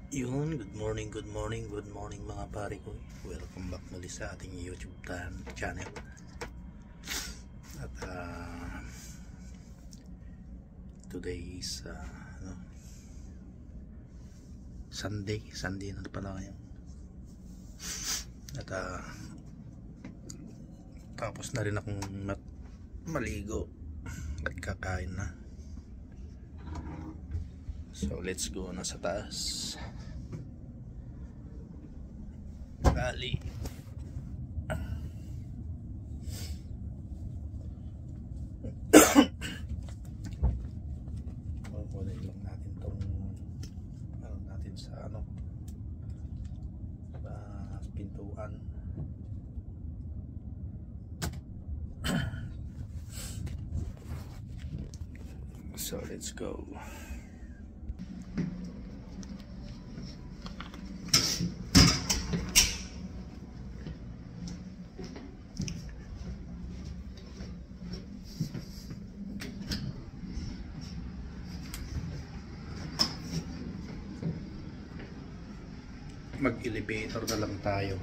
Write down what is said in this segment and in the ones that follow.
Yun, good morning mga pare ko. Welcome back muli sa ating YouTube channel. At today is Sunday na pala ngayon. At tapos na rin akong maligo at kakain na. So let's go na sa taas. Bali. Kukunin lang natin tong natin sa pintuan. So let's go. Mag-elevator na lang tayo.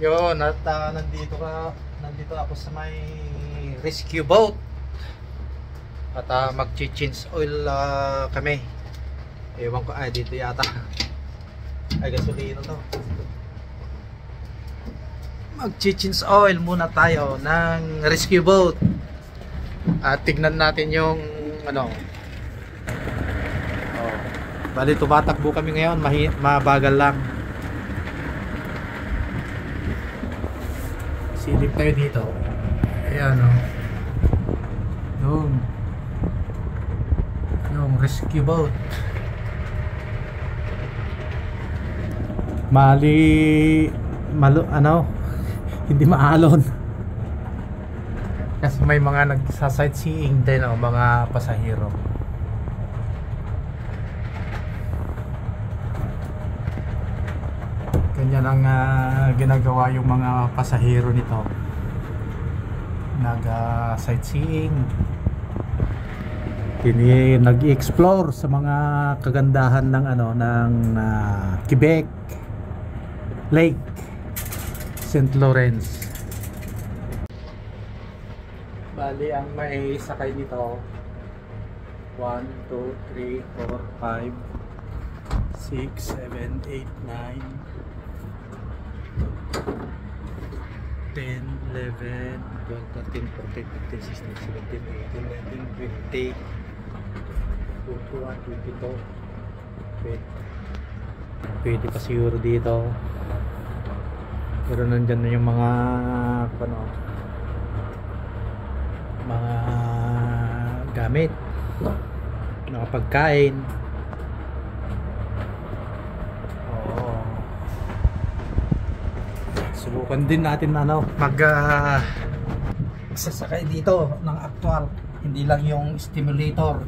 Yun, at nandito ako sa may rescue boat. At mag-change oil kami. Ewan ko, dito yata. Ay, gasolina to. Mag-change oil muna tayo ng rescue boat. At tignan natin yung bali tumatakbo kami ngayon, mabagal lang. Silip tayo dito. Ayan yung rescue boat. Hindi maalon. Kasi may mga nagsa-sightseeing din mga pasahero. Ganyan ang ginagawa yung mga pasahero nito. Nag-sightseeing. Nag-explore sa mga kagandahan ng Quebec Lake, St. Lawrence. Bali ang may sakay nito 1, 2, 3, 4, 5, 6, 7, 8, 9 10, 11, 12, 13, 14, 15, 16, 17, 18, 19, 20, 21, 22. Pwede pa siguro dito. Pero nandyan na yung mga mga gamit, mga pagkain. Subukan din natin sasakay dito ng actual, hindi lang yung stimulator.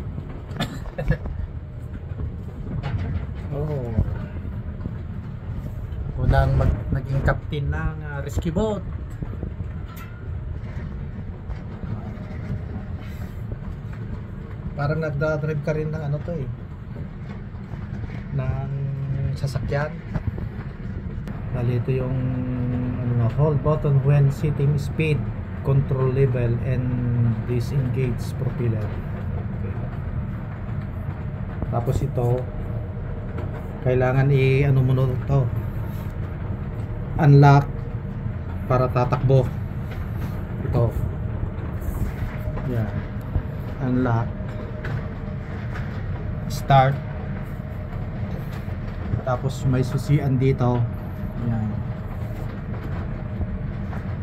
Unang naging captain ng rescue boat. Parang nagda-drive ka rin ng ano to eh, ng sasakyan. Dali ito yung ano nga, hold button when setting speed, control level, and disengage propeller. Okay. Tapos ito, kailangan i-ano mo na ito, unlock para tatakbo. Ito. Yan. Unlock. Start. Tapos may susian dito. Yan.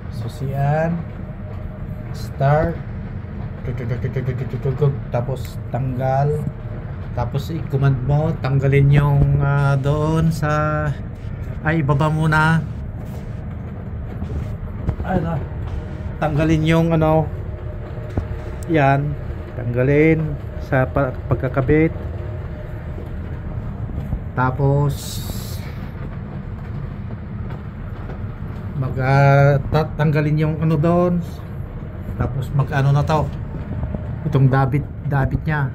Susian. Start. Tapos tanggal. Tapos i-command mo, tanggalin yung doon sa, ay baba muna. Ano? Tanggalin yung ano. Yan. Tanggalin sa pagkakabit. Tapos tanggalin yung ano doon. Tapos mag-ano na to, itong dabit niya,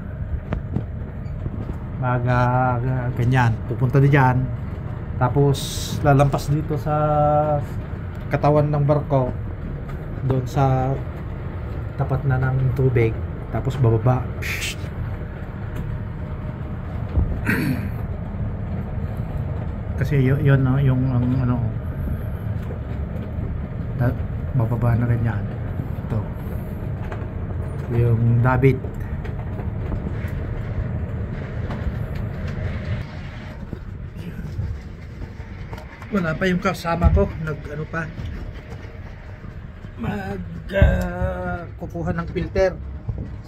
ganyan, pupunta diyan. Tapos lalampas dito sa katawan ng barko, doon sa tapat na ng tubig. Tapos bababa. Kasi yun no, yung ano, bababa na rin yan. Ito yung dabit. Wala pa yung kasama ko, nag ano pa, kukuha ng filter.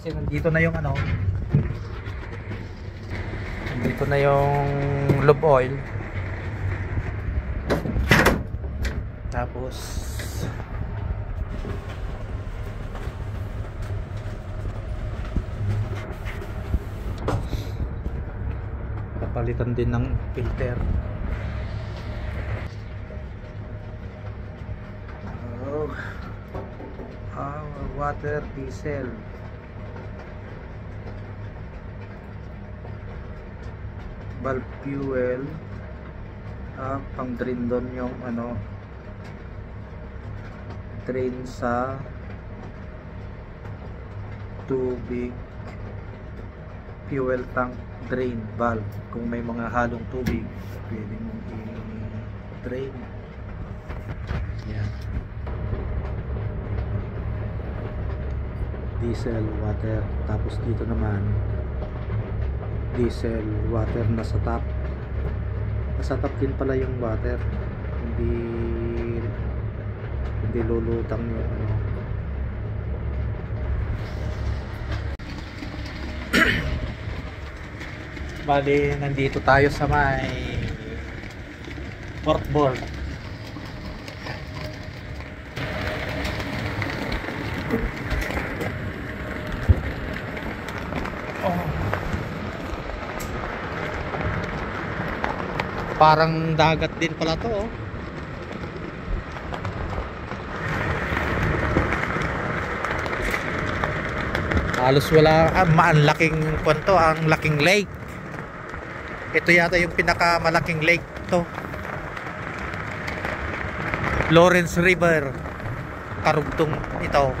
Kasi nandito na yung ano, nandito na yung lube oil. Tapos papalitan din ng filter. Water diesel. Valve fuel. Pang drain doon yung ano, drain sa tubig. Fuel tank drain valve. Kung may mga halong tubig, pwede mong i-drain. Yan. Diesel, water. Tapos dito naman diesel, water na sa top. Nasa top din pala yung water. Hindi lulutang yung ano. Bali, nandito tayo sa may port board. Parang dagat din pala to, oh. Halos wala, ang laking kwento, ang laking lake. Ito yata yung pinakamalaking lake to. Lawrence River, karugtong ito.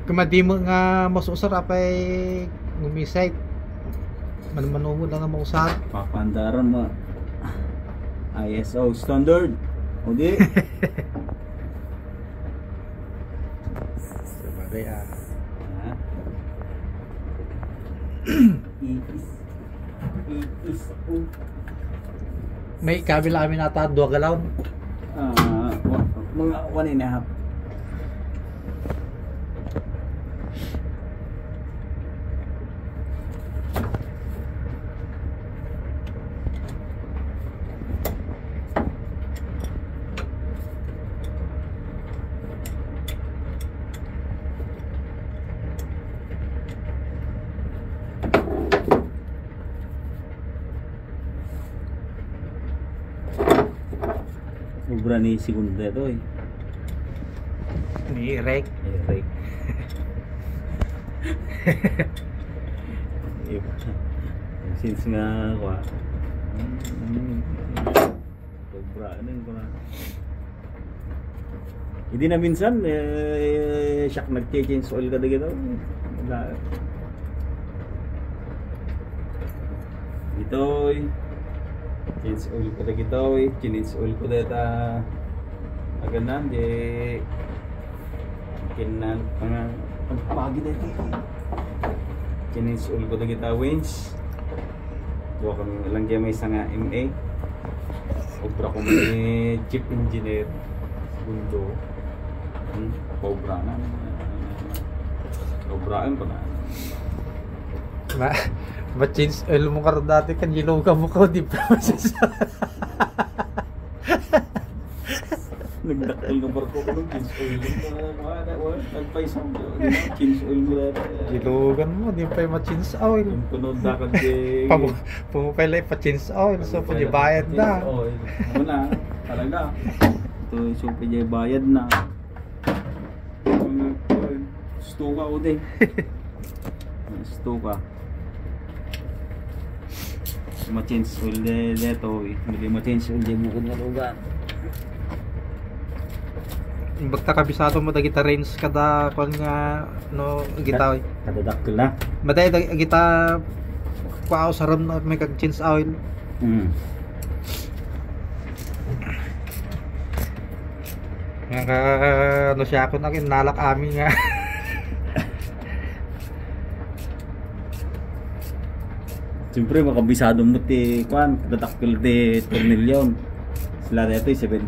Kumadi mo nga masusar apay ngumisay. Man-manumod na nga mausar. Papandaran mo. ISO standard. O di? Sabagay ah. Ha? It is May kabila kami nata 2 galaw. mga 1.5. Ubra ni segunda ito eh. Ni Rek. Eric. Since nga ako ubra ano ko na. Hindi na minsan siyak nag-change oil ka dito. Wala. Ito change oil ko dito change oil ko dito aganan di kinan pagpagi dito change oil ko dito wins do kami lang diya may nga MA obra ko may chief engineer segundo obra na obra pa na Ma-change oil mo ka rin dati kan giloga mo ko di pa nagdakil ng barko ko ng change oil nagpaisang change oil mo dati gilogan mo di pa ma-change oil yung tunod dakat di pumupay pa-change oil so pa di bayad na wala talaga ito so pa di bayad na stuka ko din stuka ma-change oil dito hindi ma-change oil di bukod na lugar bagta kabisado mo da kita range kada kon nga no gita kadadakil na maday da kita kuaw saram na may kag change oil nga ano siya ako na nalak amin nga siyempre makabisado mo ti kwan kadadakil ti tornilyon sila dito 17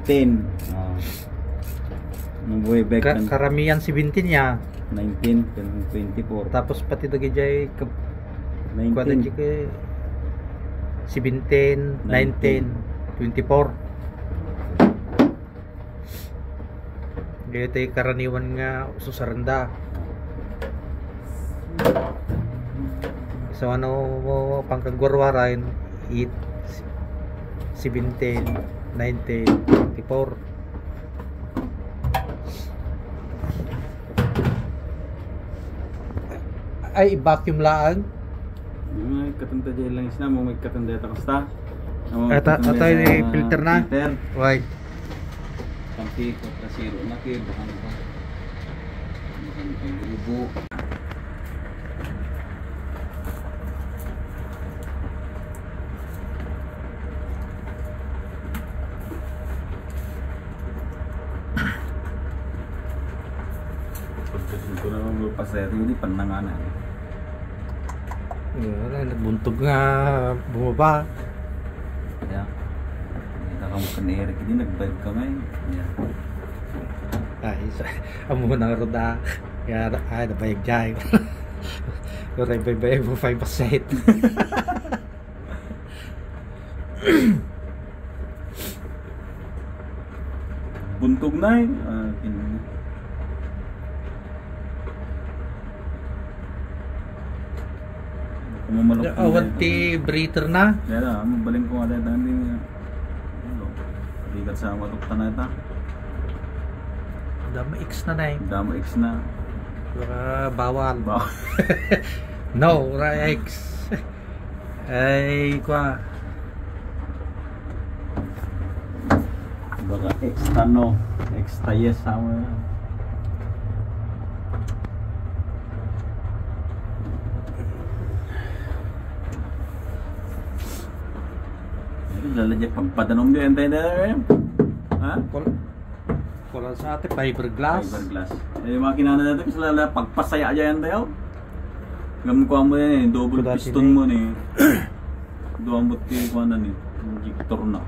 nung way back karamihan 17 niya 19 24 tapos pati dagi jay 19 17 19 24 dito karaniwan nga susaranda so ano mo pangkagwarwaran 8 17 19 24 ay vacuum laang may katanda dyan lang isna mo may katanda ta kasta ata yung filter na why kampi ko kasiro na kaya bahan ko bahan ko grupo pagkasin ko na mga pasero hindi pananganan nagbuntog nga bumaba yeah kita kamu kan Eric ini nag-bike kami yeah ay amo na roda ya ay nabayag jay yung bay mo 5% buntog na eh awanti breather na kaya mabaling ko nga dahil hindi bigat sa matukta na ito dama X na na eh dama X na bawal no X ay kwa baka extra no extra yes sama Lalagyan pagpadanom din tayo na. Ha? Wala sa atin, fiberglass. Fiberglass. Eh, makina na natin, lala pagpasaya dyan tayo. Gamukha mo yan eh, double Kuda piston mo ni. Duwambot kayo kung ano ni. Injector na.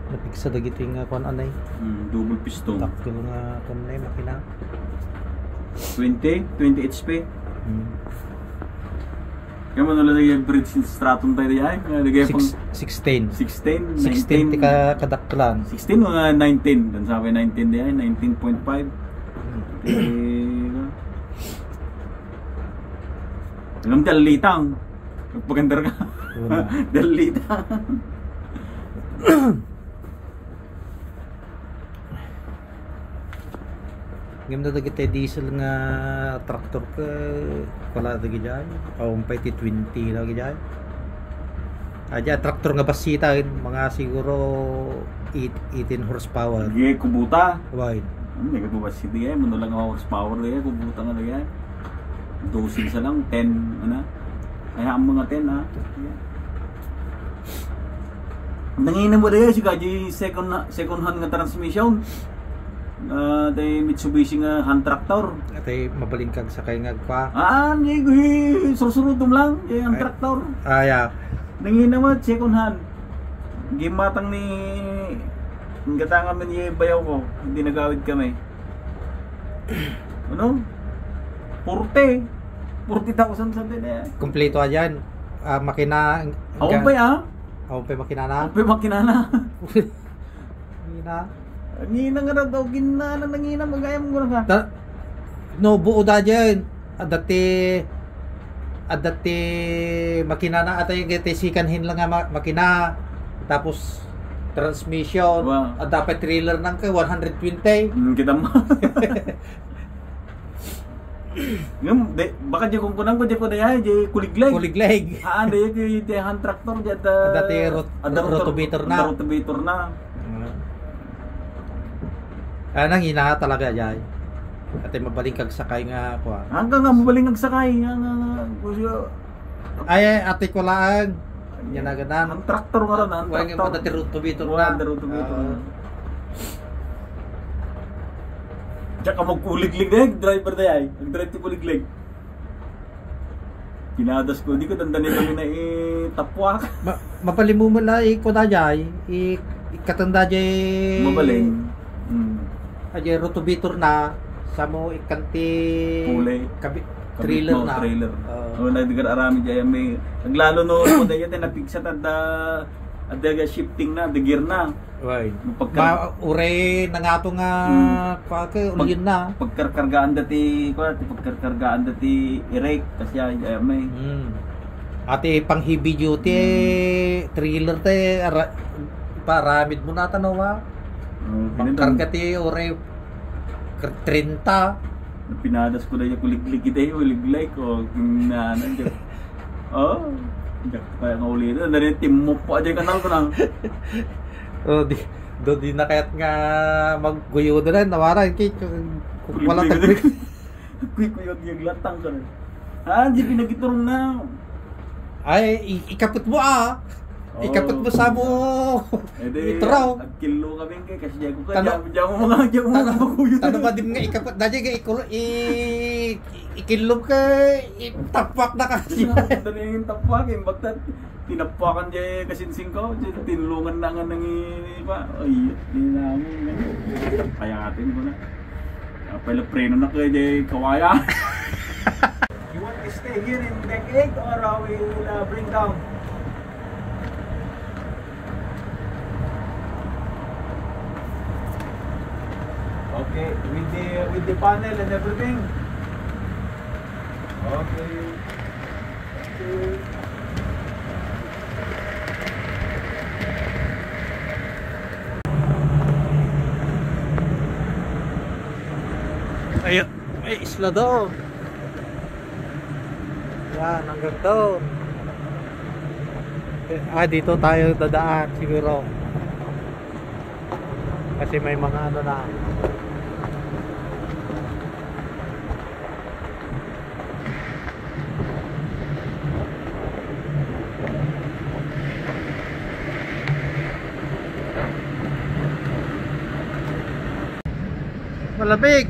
Napiksa na gito yung kung anay. Double piston. Taktil nga kung anay, makina. 20 HP. Kaya mo nalagay yung bridge stratum tayo yan. Nalagay pang 16. 16, 16 19. ka kadaklan. 16 o 19. Dan sabi 19 din yan, 19.5. Alam dalitang. Pagpagandar ka. Dalitang. Ngam na dagit tayo diesel nga traktor ka wala dagi dyan. Paumpay ti 20 lagi dyan. Adya traktor nga basita mga siguro 18 horsepower. Sige, kubuta. Wide. Hindi ka ba si Dia? Mundo lang ang horsepower na yan. Kubuta nga na yan. Dosin sa lang. 10. Ano? Kaya ang mga 10 ha. Nanginan mo na yan. Si Kaji second hand nga transmission. Tay Mitsubishi nga hand tractor. At ay mabalingkag sa kay nga pa. Susunod lang. Yung hand tractor. Yeah. Nanginan mo second hand. Gimatang ni Gatanga man yung bayaw ko, hindi nagawid kami. Ano? 40,000 sa din eh. Kompleto dyan. Makina. Ako pa ya? Ako pa makina na. Ako pa makina na. Makina. Ngina nga daw, ginana nangina, magayam mo na ka. No, buo da dyan. Dati makina na atay sikanhin lang nga makina. Tapos transmission. Wow. At dapat trailer nang kay 120. Kita mo. Ngam, baka di kung kunang ko di ko daya, di kuligleg. Kuligleg. Di kay hand tractor di dati rotovator na. Rotovator na. Nang ina talaga dyan. At mabalingkag sakay nga ako. Hanggang nga mabaling nagsakay. Ay, ate ko lang. Yan na ganan. Ang traktor nga rin, ang Huwag traktor. nga dati rotovator Wala, na. rotovator na. Tsaka magkuliglig na driver na yan. Nag-drive to kuliglig. Pinadas ko, di ko dandanin kami na tapwak. Mapalimuman ko na dyan. Ikatanda dyan. Mabaling. Dyan rotovator na. Sa mo ikanti. Kulay. Trailer na. Trailer. Nagdigar arami dyan. May naglalo no mo dyan napigsa at shifting na, the gear na. Right. Ure na nga ito nga uliin na. Pagkarkargaan dati i-rake kasi may. Ate pang heavy duty trailer te paramid mo na tanaw ha. Pagkarga ti ure 30. Pinadas ko na yung kuliglig kita kuliglig ko nandiyan dyan. Kaya nga uli na rin timok po aja yung kanal ko lang. Di na kaya't nga magguyo na rin nawaran wala tagpik. Kuyog yung latang ka rin. Di pinagiturong na. Ay ikapit mo ikapit mo sa mo ito raw kilo kami kay kasi diyan ko diyan mo mga maguyod. Tanong ba din nga ikapit dahil nga ikilom ka tapak na kasi. Ito na yung tapak bagtat tinapakan diyan kasinsing ko tinulungan na nga nang iba. Ay di namin kaya atin ko na. Pala preno na kay kawaya. You want to stay here in deck 8 or we will bring down? Okay, with the panel and everything. Okay. Ayun, may isla doon. Yan, hanggang doon. Dito tayo dadaan siguro. Kasi may mga ano na. Malamig.